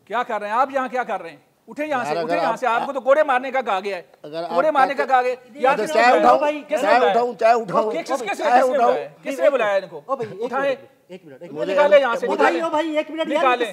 क्या कर रहे हैं आप यहाँ, क्या कर रहे हैं? उठे यहाँ से, उठे यहाँ से। आपको तो कोड़े मारने का कहा गया है, कोड़े मारने का कहा गया। चाय उठाऊं किसने बुलाया इनको? उठाए, एक मिनट निकाले यहाँ से, निकाले भाई, एक मिनट निकाले।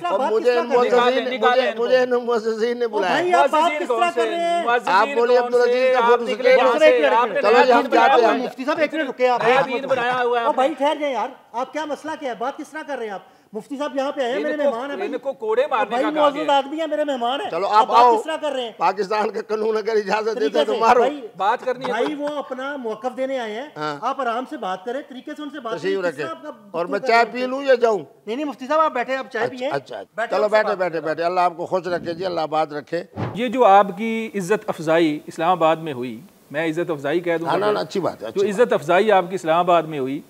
मुझे मुअज़्ज़िज़ीन ने बुलाया। भाई आप बात किस तरह कर रहे हैं? आप बोलिए अब्दुल अजीज का फोटो निकले। चलो हम जाते हैं। मुफ्ती साहब एक मिनट रुके आप। बनाया हुआ है भाई ठहर जाए यार, आप क्या मसला क्या है? बात किस तरह कर रहे हैं आप? मुफ्ती साहब यहाँ पे आए, मेरे मेहमान है। इनको कोड़े मारने का भाई मौजूद आदमी है, मेरे मेहमान है। चलो आप आओ। किस तरह कर रहे हैं? पाकिस्तान का कानून अगर इजाजत देता है तो मारो। बात करनी है भाई, वो अपना मौकफ देने आए हैं। आप आराम से बात करें, तरीके से उनसे बात करें। और मैं चाय पी लूं या जाऊं? नहीं मुफ्ती साहब आप बैठे, आप चाय पिए। अच्छा चलो बैठे। अल्लाह आपको खुश रखे जी, अल्लाह आबाद रखे। ये जो आपकी इज्जत अफजाई इस्लामाबाद में हुई, मैं इज्जत अफजाई कह दूं, ना अच्छी बात है। जो इज्जत अफजाई आपकी इस्लामाबाद में हुई,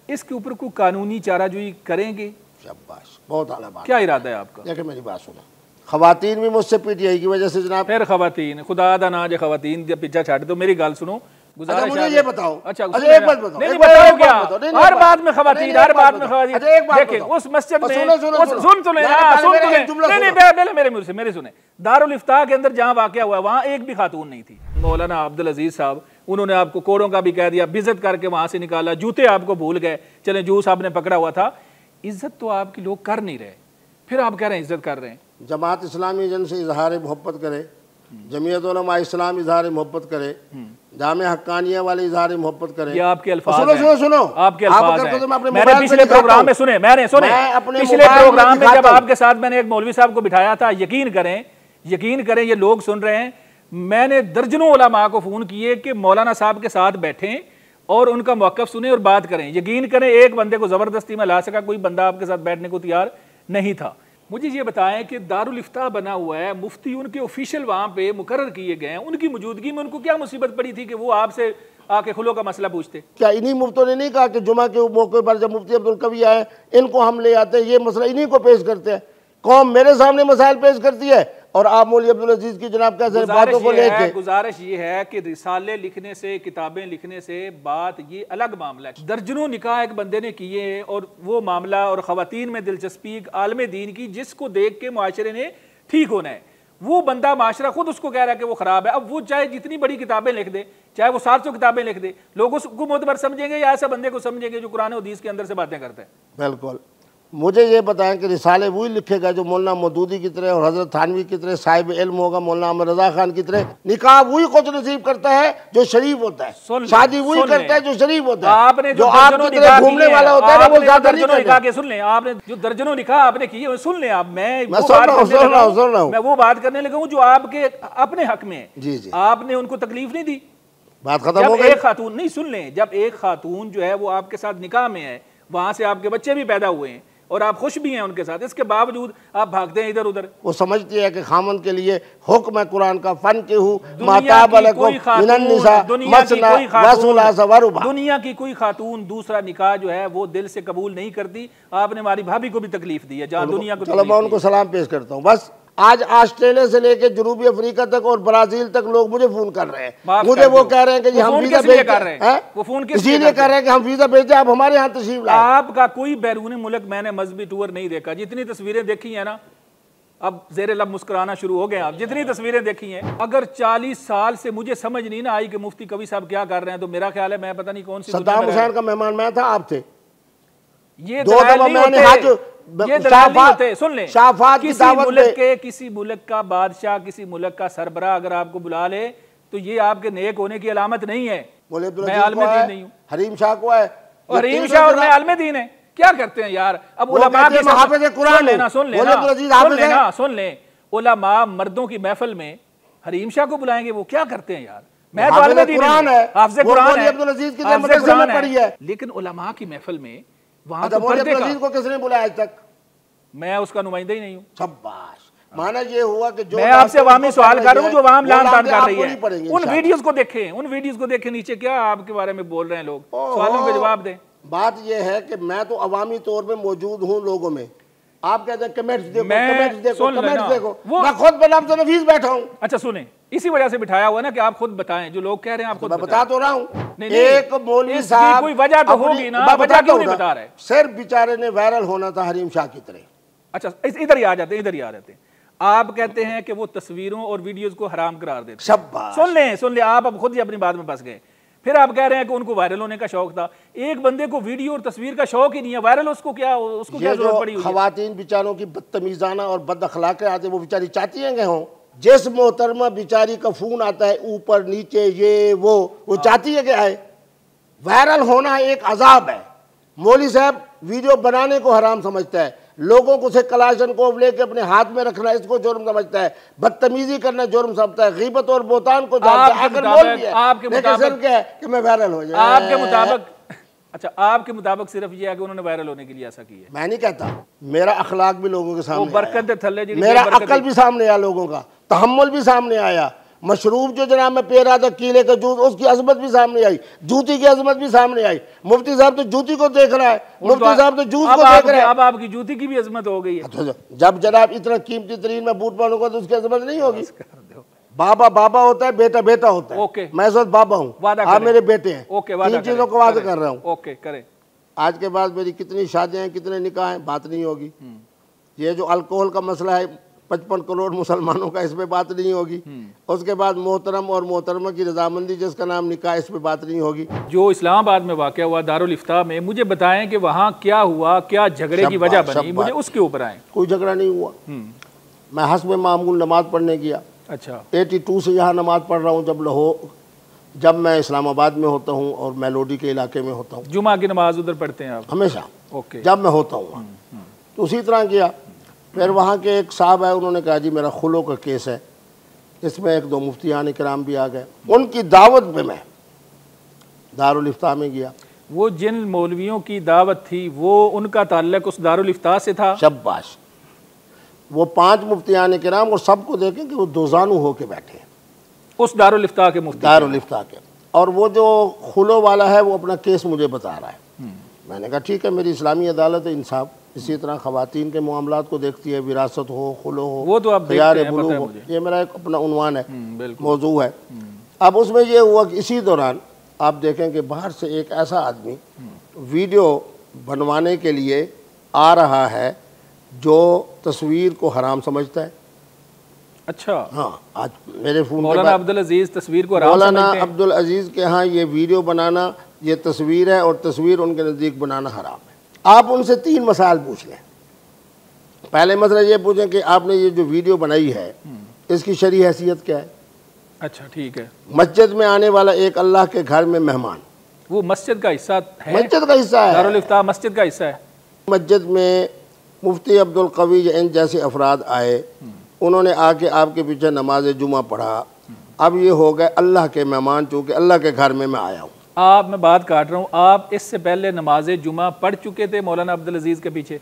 इसके ऊपर कोई कानूनी चाराजोई करेंगे? शाबाश, बहुत आला बात। क्या इरादा है आपका? देखिए मेरी बात सुनो, खवातीन भी मुझसे पीटीआई की वजह से जनाब। फिर खवातीन, खुदा दा ना जो खवातीन जब पीछा छाड़ दो। मेरी गाल सुनो, अच्छा मुझे ये बताओ। अच्छा एक बात बताओ। नहीं बताओ क्या? हर बात में खवातीन, हर बात में खवातीन। देखिए उस मस्जिद में सुन तो ले, नहीं मेरे मुंह से मेरे सुने, दारुल इफ्ताह के अंदर जहाँ वाक़या हुआ वहाँ एक भी खातून नहीं थी। मौलाना अब्दुल अजीज साहब, उन्होंने आपको कोड़ों का भी कह दिया, बिज़त करके वहाँ से निकाला, जूते आपको भूल गए। चले जूस आपने पकड़ा हुआ था। इज्जत तो आपकी लोग कर नहीं रहे, फिर आप कह रहे हैं इज्जत कर रहे हैं। जमात इस्लामी जन से इजहार मोहब्बत करे, जमीयत उलमा इस्लाम इजहार मोहब्बत करे, जामे हक्कानिया वाले इजहार मोहब्बत करे। ये आपके अल्फाज सुनो आपके अल्फाज हैं। मैंने पिछले प्रोग्राम में सुने, पिछले प्रोग्राम में जब आपके साथ मैंने एक मौलवी साहब को बिठाया था, यकीन करें ये लोग सुन रहे हैं, मैंने दर्जनों उलमा को फोन किए कि मौलाना साहब के साथ बैठें और उनका मौक़िफ़ सुने और बात करें। यकीन करें एक बंदे को ज़बरदस्ती में ला सका कोई बंदा आपके साथ बैठने को तैयार नहीं था। मुझे ये बताएं कि दारुल इफ्ताह बना हुआ है, मुफ्ती उनके ऑफिशियल वहाँ पे मुकर्रर किए गए हैं, उनकी मौजूदगी में उनको क्या मुसीबत पड़ी थी कि वो आपसे आके खुलो का मसला पूछते? क्या इन्हीं मुफ्तों ने नहीं कहा कि जुमा के मौके पर जब मुफ्ती अब्दुल कवी आए, इनको हम ले आते हैं, ये मसला इन्हीं को पेश करते हैं। कौम मेरे सामने मसाइल पेश करती है और आप मौलवी अब्दुल अजीज की जनाब कैसे बातों को लेके। गुजारिश ये है कि रिसाले लिखने से, किताबें लिखने से बात ये अलग मामला है। दर्जनों निकाह एक बंदे ने किए और वो मामला और खवातीन में दिलचस्पी आलम दीन की, जिसको देख के मुआशरे ने ठीक होना है, वो बंदा माशरा खुद उसको कह रहा है कि वो खराब है। अब वो चाहे जितनी बड़ी किताबें लिख दे, चाहे वो 700 किताबें लिख दे, लोग उसको मोतबर समझेंगे या ऐसा बंदे को समझेंगे जो कुरान और हदीस के अंदर से बातें करते हैं? बिल्कुल। मुझे ये बताएं कि रिसाले वही लिखेगा जो मौलाना मौदूदी की तरह और हजरत थानवी की तरह साहिब इल्म होगा, मौलाना अहमद रजा खान की तरह। निकाह वही खुद नसीब करता है जो शरीफ होता है, शादी वही करता है जो शरीफ होता है। आपने जो आपकी तरह घूमने वाला होता है वो ज्यादा नहीं करता। सुन लें, आपने जो दर्जनों निकाह आपने किए, सुन लें आप, मैं सुन रहा हूँ, मैं वो बात करने लगा हूँ जो आपके अपने हक में है। जी जी, आपने उनको तकलीफ नहीं दी, बात खत्म हो गई। एक खातून नहीं, सुन लें, जब एक खातून जो है वो आपके साथ निकाह में है, वहां से आपके बच्चे भी पैदा हुए हैं और आप खुश भी हैं उनके साथ, इसके बावजूद आप भागते हैं इधर उधर। वो समझती है कि खामन के लिए हुक्म है कुरान का, फन के हूँ दुनिया की कोई खातून दूसरा निकाह जो है वो दिल से कबूल नहीं करती। आपने हमारी भाभी को भी तकलीफ दी है, जहाँ दुनिया को। चलो मैं उनको सलाम पेश करता हूँ। बस आज ऑस्ट्रेलिया से लेकर जनूबी अफ्रीका तक और ब्राजील तक लोग मुझे फोन कर रहे हैं, मुझे वो कह रहे हैं कि हम वीजा भेज कर रहे हैं, वो फोन इसीलिए कर रहे हैं कि हम वीजा भेजे, आप हमारे यहाँ तशरीफ लाएं। आपका कोई बैरूनी मुल्क मैंने मजहबी टूर नहीं देखा, जितनी तस्वीरें देखी है ना, अब ज़ेरे लब मुस्कुराना शुरू हो गए आप, जितनी तस्वीरें देखी हैं। अगर 40 साल से मुझे समझ नहीं ना आई कि मुफ्ती कवी साहब क्या कर रहे हैं, तो मेरा ख्याल है मैं पता नहीं कौन सी सद्दाम हुसैन का मेहमान मैं था, आप थे। ये 2 दफा मैंने सुन लें, किसी मुल्क का बादशाह, किसी मुल्क का सरबराह अगर आपको बुला ले तो ये आपके नेक होने की अलामत नहीं है। मैं आलमे दीन नहीं हूँ, हरीम शाह को है, और हरीम शाह और मैं आलमे दीन है, क्या करते हैं यार? अब उलमा की सुन लें, उलमा मर्दों की महफिल में हरीम शाह को बुलाएंगे, वो क्या करते हैं यार? मैं तो आलमे दीन है, हाफ़िज़े कुरान है, लेकिन उलमा की महफिल में वहां तो को किसने बुलाया आज तक? मैं उसका नुमाइंदा ही नहीं हूँ। शाबाश, माना ये हुआ कि जो मैं आपसे अवामी सवाल कर रहा हूँ जो अवाम लान तान कर रही है, उन वीडियोस को देखें, उन वीडियोस को देखें, नीचे क्या आपके बारे में बोल रहे हैं लोग, सवालों के जवाब दें। बात यह है कि मैं तो अवामी तौर पे मौजूद हूँ लोगों में, आप कहते हैं कमेंट्स देखो, कमेंट्स देखो, कमेंट्स देखो, मैं खुद बनाम से नफीस बैठा हूँ। अच्छा सुने, इसी वजह से बिठाया हुआ ना कि आप खुद बताएं, जो लोग कह रहे हैं आप खुद बता तो रहा हूँ। एक मौलवी साहब, कोई वजह तो होगी ना, वजह क्यों नहीं बता रहे? सिर्फ बेचारे ने वायरल होना था हरीम शाह की तरह। अच्छा इधर ही आ जाते हैं, इधर ही आ जाते हैं। आप कहते हैं कि वो तस्वीरों और वीडियोस को हराम करार देते। शाबाश। सुन ले, आप अब खुद ही अपनी बात में फंस गए। फिर आप कह रहे हैं कि उनको वायरल होने का शौक था। एक बंदे को वीडियो और तस्वीर का शौक ही नहीं है, वायरल उसको क्या जरूरत पड़ी हुई है? खवातीन बेचारों की बदतमीजाना और बद अखलाक़ें आते, वो बेचारी चाहती हैं कि हों। जिस मोहतरमा बेचारी का फोन आता है ऊपर नीचे ये वो चाहती है कि आए। वायरल होना एक अजाब है। मौलवी साहब वीडियो बनाने को हराम समझता है, लोगों को से कलाशन को लेके अपने हाथ में रखना इसको जुर्म समझता है, बदतमीजी करना जुर्म समझता है, गीबत और बोतान को आपके मुताबिक क्या है कि मैं वायरल हो जाए। आपके मुताबिक अच्छा, आपके मुताबिक सिर्फ ये है कि उन्होंने वायरल होने के लिए ऐसा किया? मैं नहीं कहता, मेरा अखलाक भी लोगों के सामने, बरकत थल्ले जी, मेरा अकल भी सामने आया, लोगों का तहम्मुल भी सामने आया। मशरूब जो जनाब में पी रहा था कीले का जूस, उसकी अजमत भी सामने आई, जूती की अजमत भी सामने आई। मुफ्ती साहब तो जूती को देख रहा है, मुफ्ती साहब तो जूस को देख रहे हैं। अब आपकी जूती की भी अजमत हो गई है। जब जनाब इतना कीमती तरीन में बूट पहनूंगा तो उसकी अजमत नहीं होगी। बाबा बाबा होता है, बेटा बेटा होता है। ओके, मैं इस वक्त बाबा हूँ, आप मेरे बेटे हैं। ओके, तीन चीजों को वादा कर रहा हूँ। ओके करें। आज के बाद मेरी कितनी शादियां हैं, कितने निकाह हैं, बात नहीं होगी। ये जो अल्कोहल का मसला है 55 करोड़ मुसलमानों का, इस पे बात नहीं होगी। उसके बाद मोहतरम और मोहतरमा की रजामंदी जिसका नाम निकाह, इस पे बात नहीं होगी। जो इस्लामाबाद में वाक़या हुआ दारुल इफ्ता में, मुझे बताएं कि वहाँ क्या हुआ, क्या झगड़े की वजह बनी, मुझे उसके ऊपर आए। कोई झगड़ा नहीं हुआ। मैं हस्ब मामूल नमाज पढ़ने गया। अच्छा, 82 से यहाँ नमाज पढ़ रहा हूँ। जब मैं इस्लामाबाद में होता हूँ और मेलोडी के इलाके में होता हूँ। जुमा की नमाज उधर पढ़ते हैं आप? हमेशा। ओके। जब मैं होता हूँ तो उसी तरह किया। फिर वहाँ के एक साहब है, उन्होंने कहा जी मेरा खुलो का केस है, इसमें एक दो मुफ्तियान इकराम भी आ गए। उनकी दावत पे मैं दारुल इफ्ता में गया। वो जिन मौलवियों की दावत थी वो उनका ताल्लुक उस दारुल इफ्ता से था? शाबाश। वो 5 मुफ्तियान इकराम और सबको देखें कि वो दोजानू होके बैठे हैं उस दारुल इफ्ता के मुफ्ती, दारुल इफ्ता के। और वो जो खुलो वाला है वो अपना केस मुझे बता रहा है। मैंने कहा ठीक है, मेरी इस्लामी अदालत है, इंसाफ इसी तरह खवातीन के मामलात को देखती है, विरासत हो, खुलो हो, वो तो आप खियार बुलूग हो। ये मेरा एक अपना उन्वान है, मौजू है। अब उसमें ये हुआ कि इसी दौरान आप देखें कि बाहर से एक ऐसा आदमी वीडियो बनवाने के लिए आ रहा है जो तस्वीर को हराम समझता है। अच्छा, हाँ, आज मेरे फोन मौलाना अब्दुल अजीज तस्वीर को मौलाना अब्दुल अजीज के यहाँ ये वीडियो बनाना ये तस्वीर है और तस्वीर उनके नज़दीक बनाना हराम है। आप उनसे 3 मसाइल पूछ लें। पहले मसला ये पूछें कि आपने ये जो वीडियो बनाई है इसकी शरई हैसियत क्या है। अच्छा ठीक है। मस्जिद में आने वाला एक अल्लाह के घर में मेहमान, वो मस्जिद का हिस्सा है? मस्जिद का हिस्सा है, दारुल इफ्ता मस्जिद का हिस्सा है। मस्जिद में मुफ्ती अब्दुल कवी इन जैसे अफराद आए, उन्होंने आके आपके पीछे नमाज जुमा पढ़ा। अब ये हो गए अल्लाह के मेहमान, चूँकि अल्लाह के घर में मैं आया हूँ। मैं बात काट रहा हूँ, आप इससे पहले नमाज जुमा पढ़ चुके थे मौलाना अब्दुल अजीज के पीछे?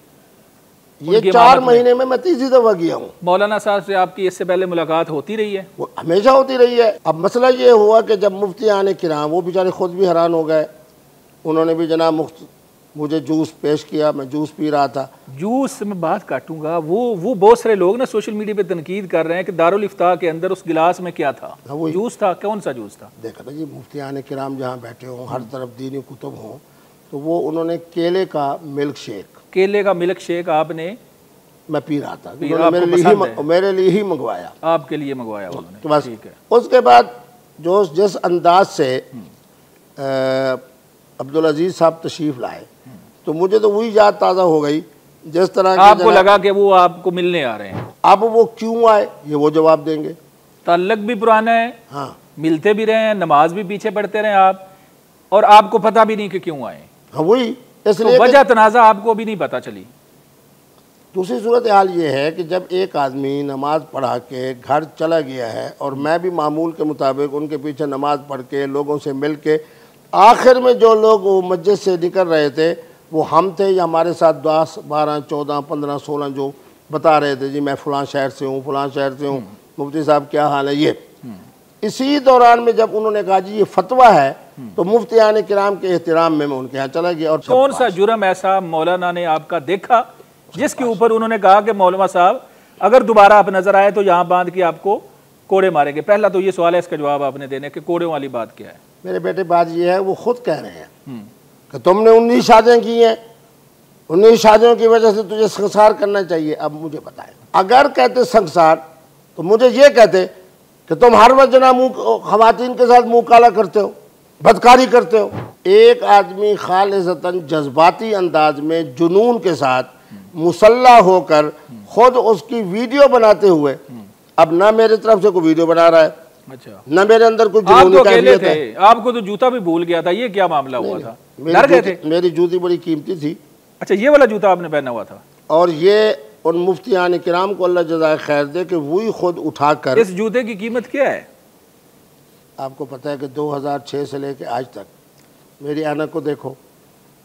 ये 4 महीने में मैं 3री दफ़ा गया हूँ। मौलाना साहब से आपकी इससे पहले मुलाकात होती रही है? वो हमेशा होती रही है। अब मसला ये हुआ कि जब मुफ्ती आने किराम, वो बेचारे खुद भी हैरान हो गए। उन्होंने भी जनाब मुझे जूस पेश किया, मैं जूस पी रहा था। जूस में बात काटूंगा, वो बहुत सारे लोग ना सोशल मीडिया पे तनकीद कर रहे हैं कि दारुल इफ्ता के अंदर उस गिलास में क्या था? वो जूस था। कौन सा जूस था? देखा था जी, मुफ्ती आने किराम जहाँ बैठे हों, हर तरफ दीनी कुतुब हों, तो वो उन्होंने केले का मिल्क शेक, केले का मिल्क शेक आपने? मैं पी रहा था, मेरे लिए ही मंगवाया। आपके लिए मंगवाया उन्होंने? बस ठीक है। उसके बाद जो जिस अंदाज से अब्दुल अजीज साहब तशरीफ लाए, तो मुझे तो वही याद ताज़ा हो गई जिस तरह आपको लगा कि वो आपको मिलने आ रहे हैं। अब वो क्यों आए ये वो जवाब देंगे। ताल्लुक भी पुराना है, हाँ, मिलते भी रहे हैं, नमाज भी पीछे पढ़ते रहे आप, और आपको पता भी नहीं कि क्यों आए। हाँ, वही इसलिए तो वजह तनाज़ा आपको भी नहीं पता चली। दूसरी सूरत हाल ये है कि जब एक आदमी नमाज पढ़ा के घर चला गया है और मैं भी मामूल के मुताबिक उनके पीछे नमाज पढ़ के लोगों से मिल के, आखिर में जो लोग वो मस्जिद से निकल रहे थे वो हम थे या हमारे साथ 10, 12, 14, 15, 16 जो बता रहे थे जी मैं फ़लाँ शहर से हूँ, फ़लाँ शहर से हूँ, मुफ्ती साहब क्या हाल है। ये इसी दौरान में जब उन्होंने कहा जी ये फतवा है, तो मुफ्ती आने किराम के एहतराम में मैं उनके यहाँ चला गया। और कौन सा जुर्म ऐसा मौलाना ने आपका देखा जिसके ऊपर उन्होंने कहा कि मौलाना साहब अगर दोबारा आप नजर आए तो यहाँ बांध के आपको कोड़े मारेंगे? पहला तो ये सवाल है, इसका जवाब आपने देने कि कोड़े वाली बात क्या है। मेरे बेटे बात ये है, वो खुद कह रहे हैं कि तुमने 19 शादियाँ की हैं, 19 शादियों की वजह से तुझे संसार करना चाहिए। अब मुझे बताए, अगर कहते संसार तो मुझे ये कहते कि तुम हर वक्त जना खवातीन के साथ मुंह काला करते हो, बदकारी करते हो। एक आदमी खालिसतन जज्बाती अंदाज में जुनून के साथ मुसल्ला होकर खुद उसकी वीडियो बनाते हुए, अब ना मेरे तरफ से कोई वीडियो बना रहा है, अच्छा, ना मेरे अंदर कुछ जुनून थे। आपको तो जूता भी भूल गया था, ये क्या मामला हुआ था? डर गए थे? मेरी जूती बड़ी कीमती थी। अच्छा, ये वाला जूता आपने पहना हुआ था? और ये उन मुफ्तियान किराम को अल्लाह जज़ाए खैर दे कि वही खुद उठाकर। इस जूते की कीमत क्या है? आपको पता है कि 2006 से लेके आज तक मेरी ऐनक को देखो,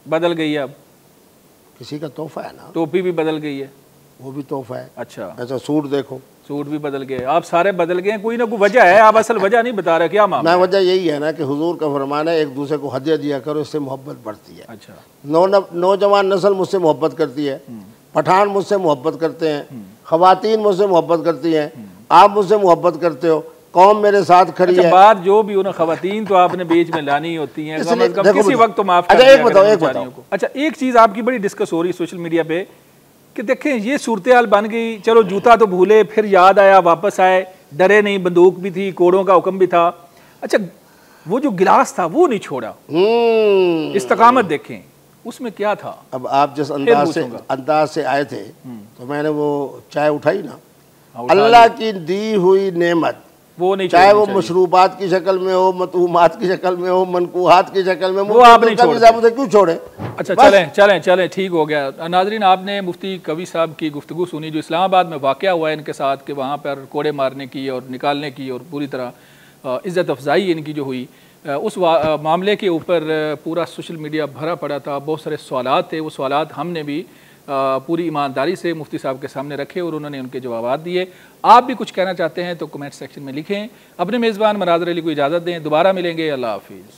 बदल गई है। अब किसी का तोहफा है ना। टोपी भी बदल गई है, वो भी तोहफा है। अच्छा, ऐसा सूट देखो, सूट भी बदल गए। आप सारे बदल गए, कोई ना कोई वजह है, आप असल वजह नहीं बता रहे, क्या मामला? मैं वजह यही है ना कि हुजूर का फरमान है एक दूसरे को हदिया दिया करो, इससे मोहब्बत बढ़ती है। अच्छा, नौजवान नस्ल मुझसे मोहब्बत करती है, पठान मुझसे मोहब्बत करते हैं, खवातीन मुझसे मोहब्बत करती हैं, आप मुझसे मोहब्बत करते हो, कौम मेरे साथ खड़ी है। बात जो भी हो ना, खवातीन तो आपने बीच में लानी होती हैं, किसी वक्त तो माफ। अच्छा, एक बताओ। अच्छा, एक चीज आपकी बड़ी डिस्कस हो रही है सोशल मीडिया पे कि देखें ये सूरत हाल बन गई, चलो जूता तो भूले, फिर याद आया, वापस आए, डरे नहीं, बंदूक भी थी, कोड़ों का हुक्म भी था। अच्छा, वो जो गिलास था वो नहीं छोड़ा, इस्तकामत देखें उसमें क्या था। अब आप जिस अंदाज से आए थे तो मैंने वो चाय उठाई ना, अल्लाह की दी हुई नेमत, वो नहीं, चाहे वो मशरूबात की शक्ल में हो, मतूमात की शक्ल में हो, मनकूहात की शक्ल में, वो आप नहीं छोड़े, क्यों छोड़े? अच्छा, चलें चलें चलें, ठीक हो गया। नाजरीन, आपने मुफ्ती कवी साहब की गुफ्तगू सुनी जो इस्लामाबाद में वाक़या हुआ है इनके साथ, कि वहाँ पर कोड़े मारने की और निकालने की और पूरी तरह इज़्ज़त अफजाई इनकी जो हुई, उस मामले के ऊपर पूरा सोशल मीडिया भरा पड़ा था, बहुत सारे सवालात थे। वो सवालात हमने भी पूरी ईमानदारी से मुफ्ती साहब के सामने रखे और उन्होंने उनके जवाब दिए। आप भी कुछ कहना चाहते हैं तो कमेंट सेक्शन में लिखें। अपने मेज़बान मनाज़र अली को इजाज़त दें, दोबारा मिलेंगे, अल्लाह हाफिज़।